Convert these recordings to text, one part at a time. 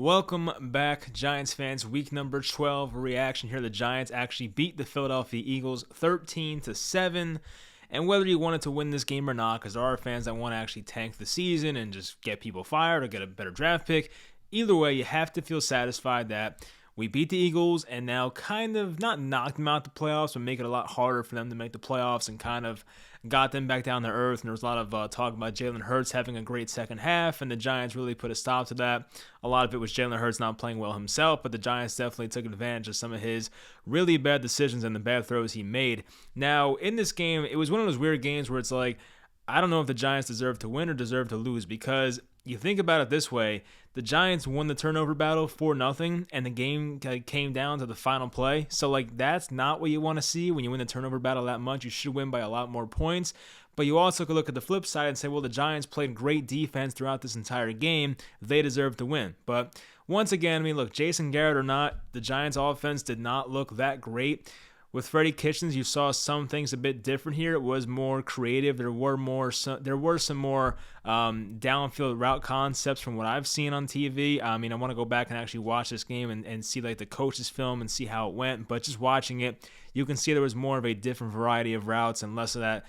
Welcome back, Giants fans. Week number 12 reaction here. The Giants actually beat the Philadelphia Eagles 13-7. And whether you wanted to win this game or not, because there are fans that want to actually tank the season and just get people fired or get a better draft pick, either way, you have to feel satisfied that we beat the Eagles and now kind of not knocked them out the playoffs, but make it a lot harder for them to make the playoffs and kind of got them back down to earth. And there was a lot of talk about Jalen Hurts having a great second half, and the Giants really put a stop to that. A lot of it was Jalen Hurts not playing well himself, but the Giants definitely took advantage of some of his really bad decisions and the bad throws he made. Now, in this game, it was one of those weird games where it's like, I don't know if the Giants deserve to win or deserve to lose, because you think about it this way, the Giants won the turnover battle 4-0, and the game came down to the final play. So, that's not what you want to see when you win the turnover battle that much. You should win by a lot more points. But you also could look at the flip side and say, well, the Giants played great defense throughout this entire game. They deserve to win. But once again, look, Jason Garrett or not, the Giants offense did not look that great. With Freddie Kitchens, you saw some things a bit different here. It was more creative. There were some more downfield route concepts from what I've seen on TV. I want to go back and actually watch this game and see the coach's film and see how it went. But just watching it, you can see there was more of a different variety of routes and less of that,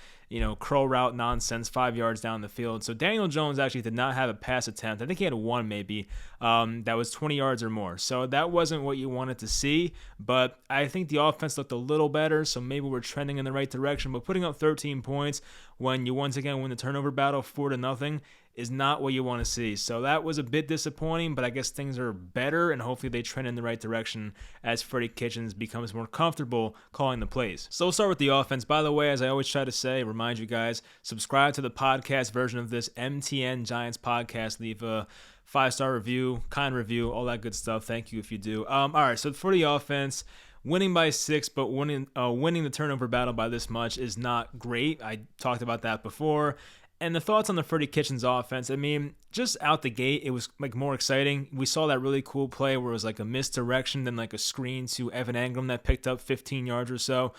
crow route nonsense 5 yards down the field. So Daniel Jones actually did not have a pass attempt. I think he had one maybe that was 20 yards or more. So that wasn't what you wanted to see. But I think the offense looked a little better, so maybe we're trending in the right direction. But putting up 13 points when you once again win the turnover battle 4-0 is not what you want to see. So that was a bit disappointing, but I guess things are better, and hopefully they trend in the right direction as Freddie Kitchens becomes more comfortable calling the plays. So we'll start with the offense. By the way, as I always try to say, remind you guys, subscribe to the podcast version of this MTN Giants podcast. Leave a 5-star review, kind review, all that good stuff. Thank you if you do. All right, so for the offense, winning by 6, but winning the turnover battle by this much is not great. I talked about that before. And the thoughts on the Freddie Kitchens offense, just out the gate, it was more exciting. We saw that really cool play where it was a misdirection, then a screen to Evan Engram that picked up 15 yards or so.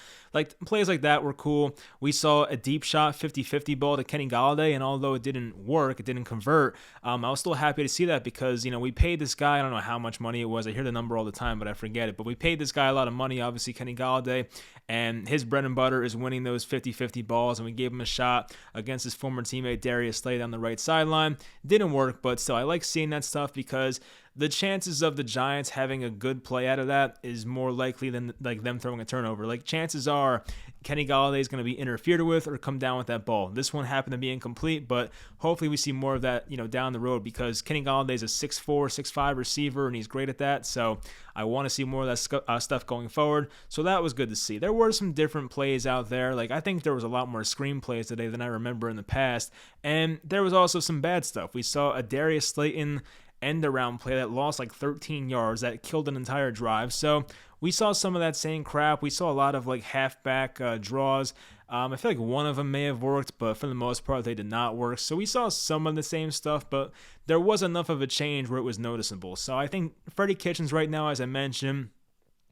Plays like that were cool. We saw a deep shot 50-50 ball to Kenny Golladay, and although it didn't work, it didn't convert, I was still happy to see that because, we paid this guy, I don't know how much money it was. I hear the number all the time, but I forget it. But we paid this guy a lot of money, obviously Kenny Golladay, and his bread and butter is winning those 50-50 balls, and we gave him a shot against his former teammate Darius Slay on the right sideline. Didn't work, but still, I like seeing that stuff because the chances of the Giants having a good play out of that is more likely than them throwing a turnover. Chances are Kenny Golladay is going to be interfered with or come down with that ball. This one happened to be incomplete, but hopefully we see more of that, down the road because Kenny Golladay is a 6'4", 6'5" receiver, and he's great at that. So I want to see more of that stuff going forward. So that was good to see. There were some different plays out there. I think there was a lot more screen plays today than I remember in the past, and there was also some bad stuff. We saw a Darius Slayton end around play that lost 13 yards that killed an entire drive. So we saw some of that same crap. We saw a lot of halfback draws. I feel like one of them may have worked, but for the most part they did not work. So we saw some of the same stuff, but there was enough of a change where it was noticeable. So I think Freddie Kitchens right now, as I mentioned,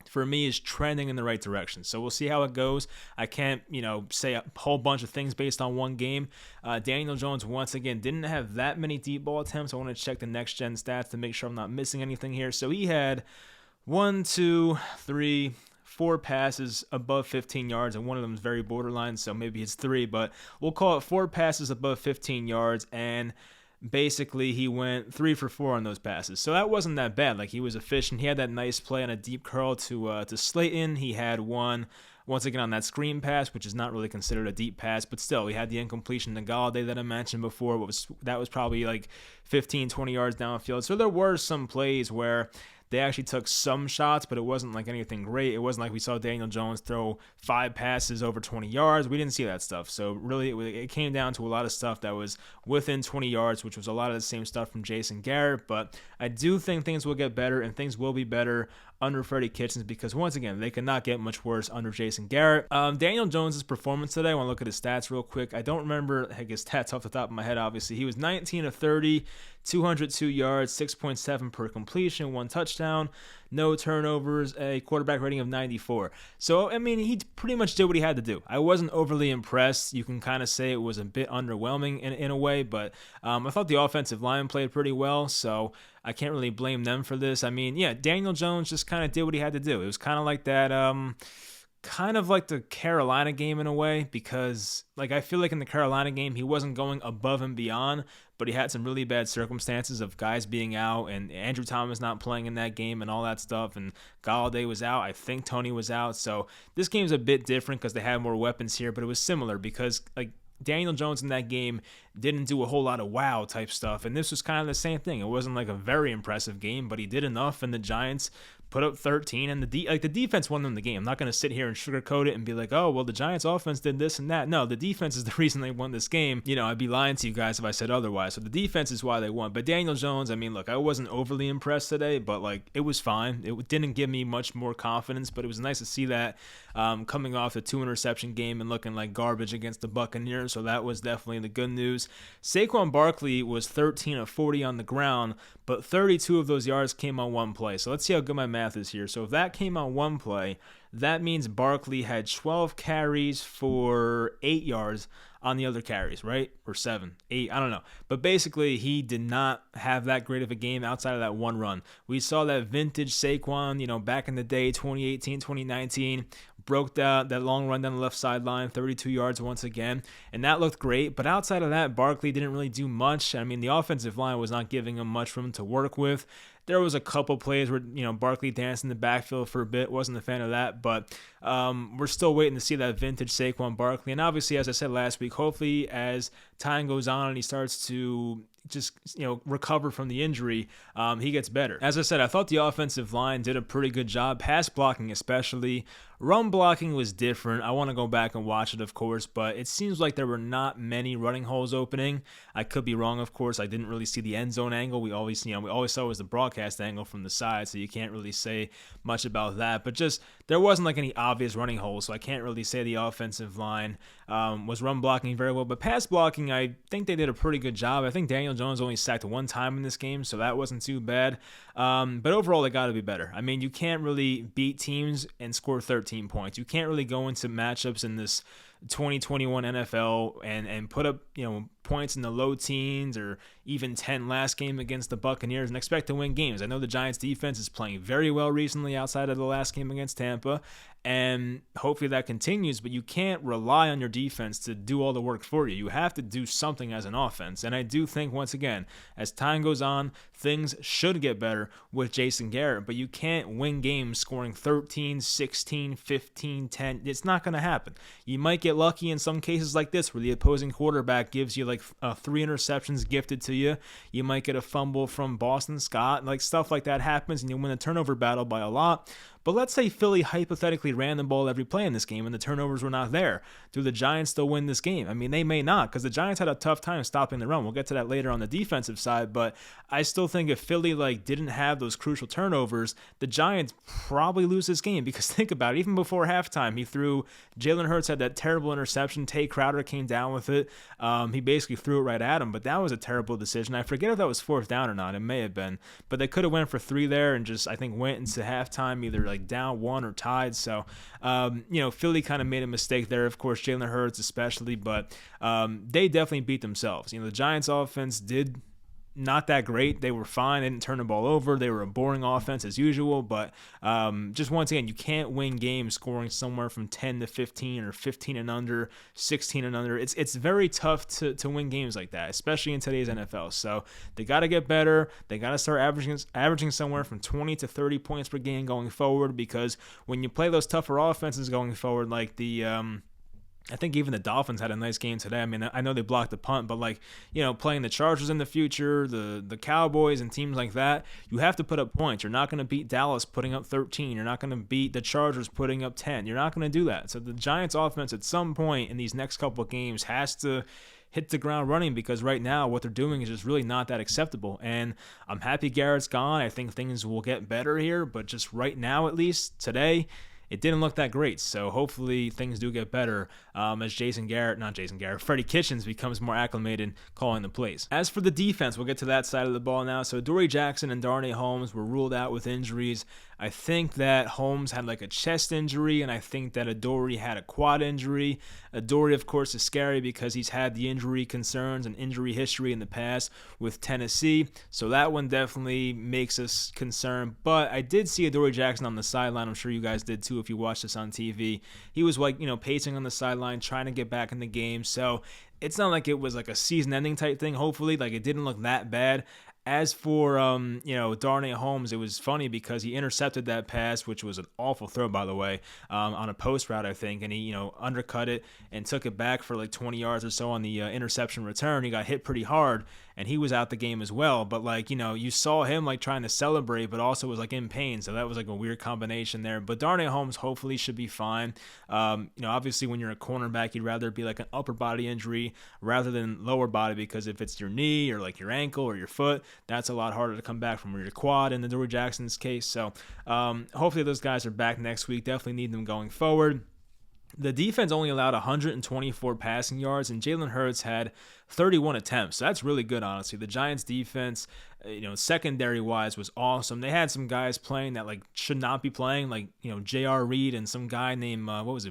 for me is trending in the right direction. So we'll see how it goes. I can't, say a whole bunch of things based on one game. Daniel Jones, once again, didn't have that many deep ball attempts. I want to check the next gen stats to make sure I'm not missing anything here. So he had 4 passes above 15 yards, and one of them is very borderline, so maybe it's 3, but we'll call it 4 passes above 15 yards, and basically he went 3 for 4 on those passes. So that wasn't that bad. He was efficient. He had that nice play on a deep curl to Slayton. He had one, once again, on that screen pass, which is not really considered a deep pass, but still, he had the incompletion to Golladay that I mentioned before. That was probably 15, 20 yards downfield. So there were some plays where they actually took some shots, but it wasn't anything great. It wasn't like we saw Daniel Jones throw 5 passes over 20 yards. We didn't see that stuff. So really, it came down to a lot of stuff that was within 20 yards, which was a lot of the same stuff from Jason Garrett. But I do think things will get better, and things will be better under Freddie Kitchens because, once again, they could not get much worse under Jason Garrett. Daniel Jones' performance today, I want to look at his stats real quick. I don't remember his stats off the top of my head, obviously. He was 19 of 30, 202 yards, 6.7 per completion, 1 touchdown, no turnovers, a quarterback rating of 94. So, I mean, he pretty much did what he had to do. I wasn't overly impressed. You can kind of say it was a bit underwhelming in a way, but I thought the offensive line played pretty well, so I can't really blame them for this. I mean, yeah, Daniel Jones just kind of did what he had to do. It was kind of like that, kind of like the Carolina game in a way, because like I feel like in the Carolina game he wasn't going above and beyond, but he had some really bad circumstances of guys being out and Andrew Thomas not playing in that game and all that stuff, and Galladay was out. I think Tony was out. So this game's a bit different because they have more weapons here, but it was similar because like Daniel Jones in that game didn't do a whole lot of wow type stuff, and this was kind of the same thing. It wasn't like a very impressive game, but he did enough, and the Giants put up 13, and the defense won them the game. I'm not going to sit here and sugarcoat it and be like, oh, well, the Giants offense did this and that. No, the defense is the reason they won this game. You know, I'd be lying to you guys if I said otherwise. So the defense is why they won. But Daniel Jones, I mean, look, I wasn't overly impressed today, but like it was fine. It didn't give me much more confidence, but it was nice to see that coming off the 2-interception game and looking like garbage against the Buccaneers. So that was definitely the good news. Saquon Barkley was 13 of 40 on the ground, but 32 of those yards came on one play. So let's see how good my math is here. So if that came on one play, that means Barkley had 12 carries for 8 yards on the other carries, right? Or 7, 8, I don't know. But basically, he did not have that great of a game outside of that one run. We saw that vintage Saquon, you know, back in the day, 2018, 2019, broke that long run down the left sideline, 32 yards once again, and that looked great. But outside of that, Barkley didn't really do much. I mean, the offensive line was not giving him much room to work with. There was a couple plays where, you know, Barkley danced in the backfield for a bit. Wasn't a fan of that, but we're still waiting to see that vintage Saquon Barkley. And obviously, as I said last week, hopefully as time goes on and he starts to just, you know, recover from the injury, he gets better. As I said, I thought the offensive line did a pretty good job, pass blocking especially. Run blocking was different. I want to go back and watch it, of course, but it seems like there were not many running holes opening. I could be wrong, of course. I didn't really see the end zone angle. We always saw it was the broadcast angle from the side, so you can't really say much about that. But just there wasn't like any obvious running holes, so I can't really say the offensive line was run blocking very well. But pass blocking, I think they did a pretty good job. I think Daniel Jones only sacked one time in this game, so that wasn't too bad. But overall, they got to be better. I mean, you can't really beat teams and score 13 points. You can't really go into matchups in this 2021 NFL and put up, you know, points in the low teens or even 10 last game against the Buccaneers and expect to win games. I know the Giants defense is playing very well recently outside of the last game against Tampa, and hopefully that continues, but you can't rely on your defense to do all the work for you. You have to do something as an offense, and I do think, once again, as time goes on, things should get better with Jason Garrett, but you can't win games scoring 13, 16, 15, 10. It's not going to happen. You might get lucky in some cases like this where the opposing quarterback gives you like 3 interceptions gifted to you. You might get a fumble from Boston Scott. Like stuff like that happens, and you win a turnover battle by a lot. But let's say Philly hypothetically ran the ball every play in this game and the turnovers were not there. Do the Giants still win this game? I mean, they may not, because the Giants had a tough time stopping the run. We'll get to that later on the defensive side, but I still think if Philly didn't have those crucial turnovers, the Giants probably lose this game, because think about it, even before halftime, Jalen Hurts had that terrible interception. Tay Crowder came down with it. He basically threw it right at him, but that was a terrible decision. I forget if that was 4th down or not. It may have been, but they could have went for 3 there and just, I think, went into halftime either down 1 or tied. So, Philly kind of made a mistake there. Of course, Jalen Hurts especially, but they definitely beat themselves. The Giants offense did not that great. They were fine. They didn't turn the ball over. They were a boring offense as usual, but just once again, you can't win games scoring somewhere from 10 to 15 or 15 and under, 16 and under. It's very tough to win games like that, especially in today's NFL. So they got to get better. They got to start averaging somewhere from 20 to 30 points per game going forward, because when you play those tougher offenses going forward, like I think even the Dolphins had a nice game today. I mean, I know they blocked the punt, but playing the Chargers in the future, the Cowboys and teams like that, you have to put up points. You're not going to beat Dallas putting up 13. You're not going to beat the Chargers putting up 10. You're not going to do that. So the Giants offense at some point in these next couple of games has to hit the ground running, because right now what they're doing is just really not that acceptable. And I'm happy Garrett's gone. I think things will get better here, but just right now, at least today, it didn't look that great. So hopefully things do get better as Freddie Kitchens becomes more acclimated calling the plays. As for the defense, we'll get to that side of the ball now. So Dory Jackson and Darnay Holmes were ruled out with injuries. I think that Holmes had like a chest injury, and I think that Adoree had a quad injury. Adoree, of course, is scary because he's had the injury concerns and injury history in the past with Tennessee, so that one definitely makes us concerned. But I did see Adoree Jackson on the sideline. I'm sure you guys did too if you watched this on TV. He was like, pacing on the sideline, trying to get back in the game. So it's not like it was like a season-ending type thing. Hopefully, like it didn't look that bad. As for, Darnay Holmes, it was funny because he intercepted that pass, which was an awful throw, by the way, on a post route, I think, and he, undercut it and took it back for like 20 yards or so on the interception return. He got hit pretty hard, and he was out the game as well. But, you saw him, trying to celebrate, but also was, in pain, so that was, a weird combination there. But Darnay Holmes hopefully should be fine. Obviously, when you're a cornerback, you'd rather be, an upper body injury rather than lower body, because if it's your knee or, your ankle or your foot, that's a lot harder to come back from, or your quad in the Dory Jackson's case. So hopefully those guys are back next week. Definitely need them going forward. The defense only allowed 124 passing yards, and Jalen Hurts had 31 attempts. So that's really good, honestly. The Giants' defense, secondary-wise, was awesome. They had some guys playing that, should not be playing, J.R. Reed and some guy named,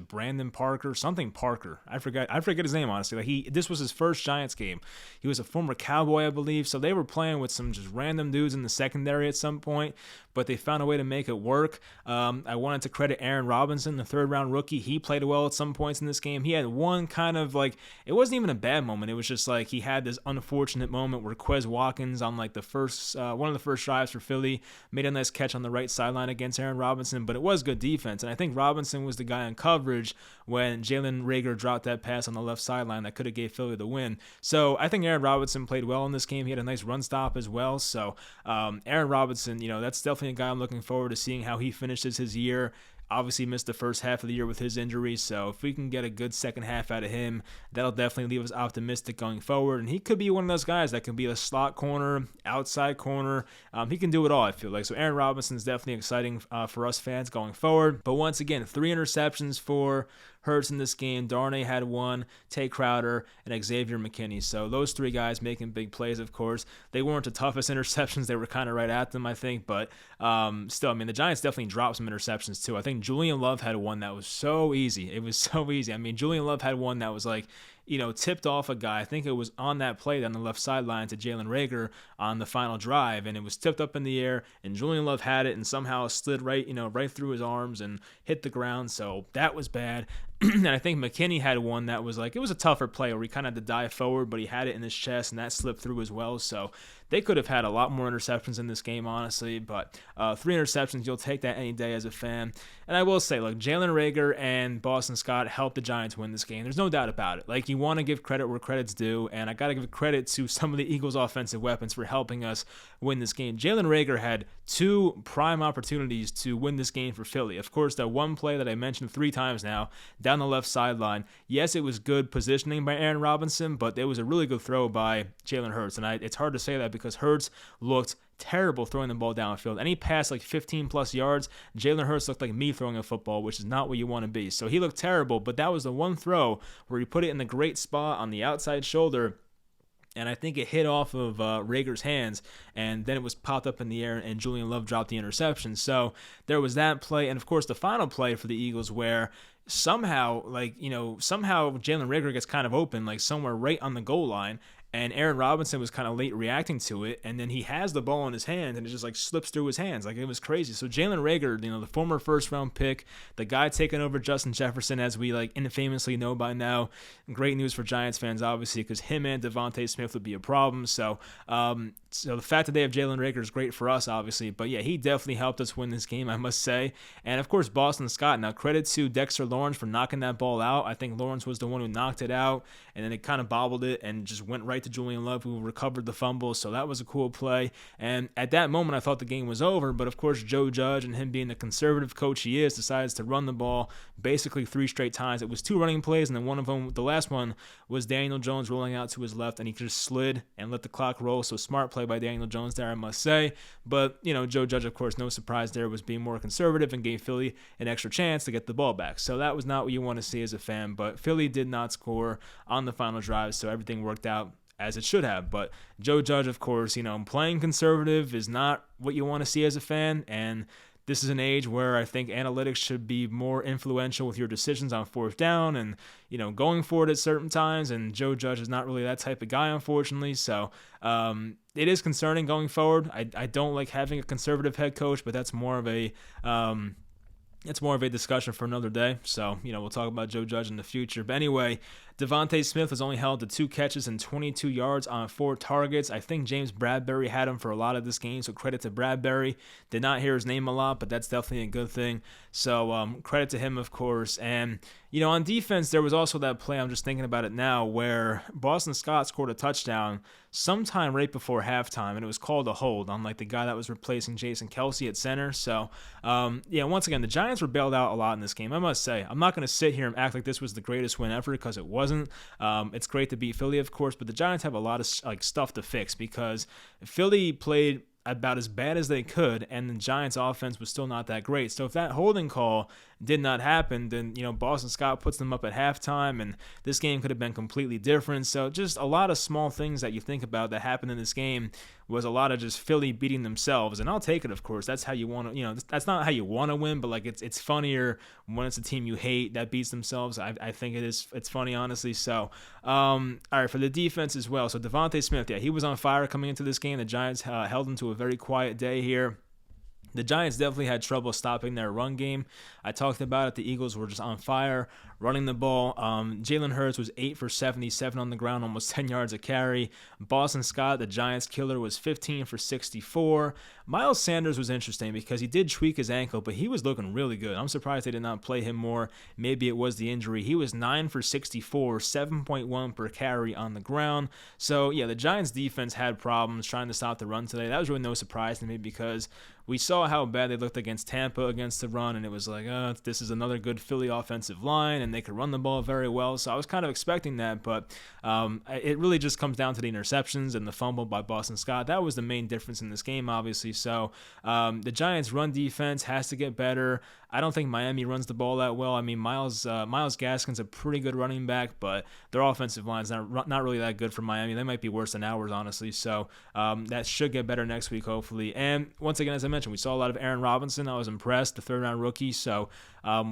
Brandon Parker? Something Parker. I forget his name, honestly. This was his first Giants game. He was a former Cowboy, I believe. So they were playing with some just random dudes in the secondary at some point, but they found a way to make it work. I wanted to credit Aaron Robinson, the third-round rookie. He played well at some points in this game. He had one kind of, it wasn't even a bad moment. It was just he had this unfortunate moment where Quez Watkins on the first one of the first drives for Philly made a nice catch on the right sideline against Aaron Robinson, but it was good defense, and I think Robinson was the guy in coverage when Jalen Reagor dropped that pass on the left sideline that could have gave Philly the win. So I think Aaron Robinson played well in this game. He had a nice run stop as well. So Aaron Robinson, that's definitely a guy I'm looking forward to seeing how he finishes his year. Obviously missed the first half of the year with his injury, so if we can get a good second half out of him, that'll definitely leave us optimistic going forward. And he could be one of those guys that can be a slot corner, outside corner. He can do it all, I feel like. So Aaron Robinson is definitely exciting for us fans going forward. But once again, 3 interceptions for Hurts in this game. Darnay had 1, Tay Crowder, and Xavier McKinney. So those 3 guys making big plays, of course. They weren't the toughest interceptions. They were kind of right at them, I think. But still, the Giants definitely dropped some interceptions, too. I think Julian Love had one that was so easy. It was so easy. Julian Love had one that was tipped off a guy. I think it was on that play on the left sideline to Jalen Reagor on the final drive, and it was tipped up in the air, and Julian Love had it and somehow slid right through his arms and hit the ground. So that was bad. And I think McKinney had one that was it was a tougher play where he kind of had to dive forward, but he had it in his chest, and that slipped through as well. So they could have had a lot more interceptions in this game, honestly, but 3 interceptions, you'll take that any day as a fan. And I will say, Jalen Reagor and Boston Scott helped the Giants win this game. There's no doubt about it. You want to give credit where credit's due, and I got to give credit to some of the Eagles' offensive weapons for helping us win this game. Jalen Reagor had 2 prime opportunities to win this game for Philly. Of course, that one play that I mentioned 3 times now, down the left sideline. Yes, it was good positioning by Aaron Robinson, but it was a really good throw by Jalen Hurts. And it's hard to say that because Hurts looked terrible throwing the ball downfield. Any pass 15 plus yards, Jalen Hurts looked like me throwing a football, which is not what you want to be. So he looked terrible, but that was the one throw where he put it in the great spot on the outside shoulder, and I think it hit off of Reagor's hands, and then it was popped up in the air, and Julian Love dropped the interception. So there was that play, and of course the final play for the Eagles where somehow Jalen Reagor gets kind of open, somewhere right on the goal line, and Aaron Robinson was kind of late reacting to it, and then he has the ball in his hand, and it just slips through his hands. It was crazy. So Jalen Reagor, the former first-round pick, the guy taking over Justin Jefferson, as we infamously know by now. Great news for Giants fans, obviously, because him and Devontae Smith would be a problem. So the fact that they have Jalen Reagor is great for us, obviously. But yeah, he definitely helped us win this game, I must say. And of course, Boston Scott. Now, credit to Dexter Lawrence for knocking that ball out. I think Lawrence was the one who knocked it out, and then it kind of bobbled it and just went right right to Julian Love, who recovered the fumble. So that was a cool play. And at that moment, I thought the game was over. But of course, Joe Judge, and him being the conservative coach he is, decides to run the ball basically 3 straight times. It was 2 running plays, and then one of them, the last one, was Daniel Jones rolling out to his left, and he just slid and let the clock roll. So smart play by Daniel Jones there, I must say. But, Joe Judge, of course, no surprise there, was being more conservative and gave Philly an extra chance to get the ball back. So that was not what you want to see as a fan. But Philly did not score on the final drive, so everything worked out as it should have. But Joe Judge, of course, playing conservative is not what you want to see as a fan. And this is an age where I think analytics should be more influential with your decisions on 4th down and, going for it at certain times. And Joe Judge is not really that type of guy, unfortunately. So it is concerning going forward. I don't like having a conservative head coach, but that's more of a discussion for another day. So, we'll talk about Joe Judge in the future. But anyway, Devontae Smith was only held to 2 catches and 22 yards on 4 targets. I think James Bradbury had him for a lot of this game, so credit to Bradbury. Did not hear his name a lot, but that's definitely a good thing. So credit to him, of course. And, on defense, there was also that play, I'm just thinking about it now, where Boston Scott scored a touchdown sometime right before halftime, and it was called a hold on the guy that was replacing Jason Kelce at center. So, once again, the Giants were bailed out a lot in this game. I must say, I'm not going to sit here and act like this was the greatest win ever, because it wasn't. It's great to beat Philly, of course, but the Giants have a lot of stuff to fix, because Philly played about as bad as they could, and the Giants' offense was still not that great. So if that holding call did not happen, then Boston Scott puts them up at halftime, and this game could have been completely different. So just a lot of small things that you think about that happened in this game was a lot of just Philly beating themselves, and I'll take it, of course. That's how you want to, that's not how you want to win, but it's funnier when it's a team you hate that beats themselves. I think it's funny, honestly. So all right, for the defense as well. So Devontae Smith, he was on fire coming into this game. The Giants held him to a very quiet day here. The Giants definitely had trouble stopping their run game. I talked about it. The Eagles were just on fire running the ball. Jalen Hurts was 8 for 77 on the ground, almost 10 yards a carry. Boston Scott, the Giants killer, was 15 for 64. Miles Sanders was interesting because he did tweak his ankle, but he was looking really good. I'm surprised they did not play him more. Maybe it was the injury. He was 9 for 64, 7.1 per carry on the ground. So, the Giants defense had problems trying to stop the run today. That was really no surprise to me, because we saw how bad they looked against Tampa against the run, and it was like, this is another good Philly offensive line, and they could run the ball very well. So I was kind of expecting that, but it really just comes down to the interceptions and the fumble by Boston Scott. That was the main difference in this game, obviously. So the Giants' run defense has to get better. I don't think Miami runs the ball that well. I mean, Myles Gaskin's a pretty good running back, but their offensive line's not really that good for Miami. They might be worse than ours, honestly. So that should get better next week, hopefully. And once again, as I mentioned, we saw a lot of Aaron Robinson. I was impressed, the 3rd-round rookie. So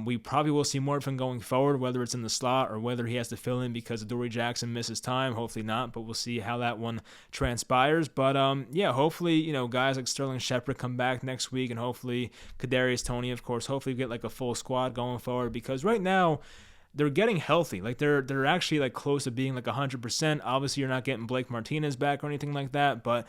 we probably will see more of him going forward, whether it's in the slot or whether he has to fill in because Adoree Jackson misses time. Hopefully not, but we'll see how that one transpires. But hopefully, guys like Sterling Shepard come back next week, and hopefully Kadarius Toney, of course. Hopefully we get a full squad going forward, because right now they're getting healthy. They're actually close to being 100%. Obviously, you're not getting Blake Martinez back or anything like that, but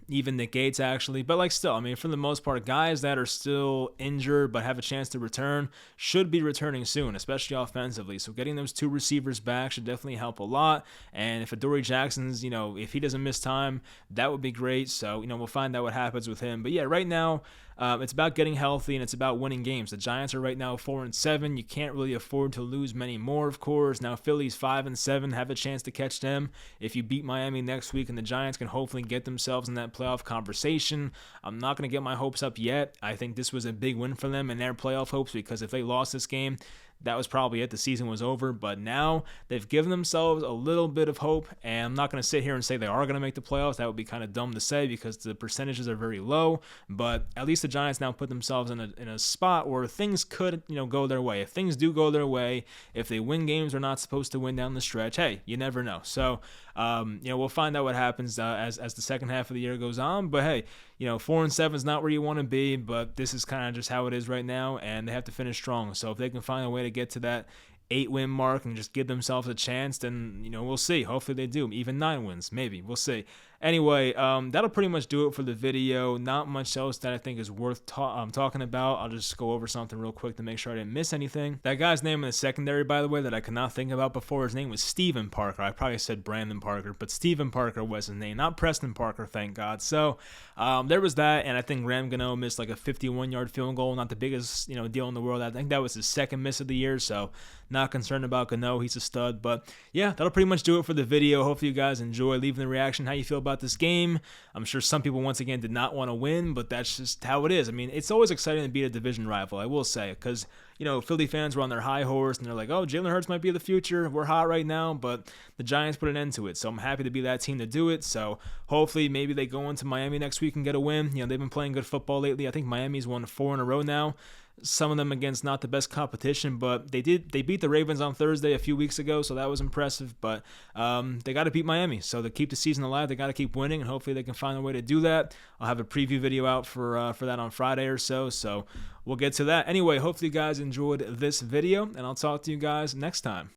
even Nick Gates, actually. But still, I mean, for the most part, guys that are still injured but have a chance to return should be returning soon, especially offensively. So getting those 2 receivers back should definitely help a lot. And if Adoree Jackson's, if he doesn't miss time, that would be great. So, we'll find out what happens with him. But yeah, right now, it's about getting healthy, and it's about winning games. The Giants are right now 4-7. You can't really afford to lose many more, of course. Now Philly's 5-7. Have a chance to catch them if you beat Miami next week, and the Giants can hopefully get themselves in that playoff conversation. I'm not going to get my hopes up yet. I think this was a big win for them in their playoff hopes, because if they lost this game, that was probably it. The season was over. But now they've given themselves a little bit of hope, and I'm not going to sit here and say they are going to make the playoffs. That would be kind of dumb to say, because the percentages are very low. But at least the Giants now put themselves in a spot where things could go their way. If things do go their way, if they win games they're not supposed to win down the stretch, hey, you never know. So we'll find out what happens as the second half of the year goes on. But hey, 4-7 is not where you want to be, but this is kind of just how it is right now, and they have to finish strong. So if they can find a way to get to that 8-win mark and just give themselves a chance, then we'll see. Hopefully they do. Even 9 wins, maybe. We'll see. Anyway, that'll pretty much do it for the video. Not much else that I think is worth talking about. I'll just go over something real quick to make sure I didn't miss anything. That guy's name in the secondary, by the way, that I could not think about before, his name was Steven Parker. I probably said Brandon Parker, but Steven Parker was his name, not Preston Parker, thank God. So there was that, and I think Graham Gano missed like a 51-yard field goal, not the biggest deal in the world. I think that was his second miss of the year, so not concerned about Gano. He's a stud. But yeah, that'll pretty much do it for the video. Hopefully you guys enjoy. Leaving the reaction, how you feel about this game. I'm sure some people, once again, did not want to win, but that's just how it is. I mean, it's always exciting to beat a division rival, I will say, because Philly fans were on their high horse, and they're like, oh, Jalen Hurts might be the future. We're hot right now, but the Giants put an end to it. So I'm happy to be that team to do it. So hopefully maybe they go into Miami next week and get a win. They've been playing good football lately. I think Miami's won 4 in a row now. Some of them against not the best competition, but they beat the Ravens on Thursday a few weeks ago, so that was impressive. But they got to beat Miami, so to keep the season alive, they got to keep winning, and hopefully they can find a way to do that. I'll have a preview video out for that on Friday or so we'll get to that. Anyway, hopefully you guys enjoyed this video, and I'll talk to you guys next time.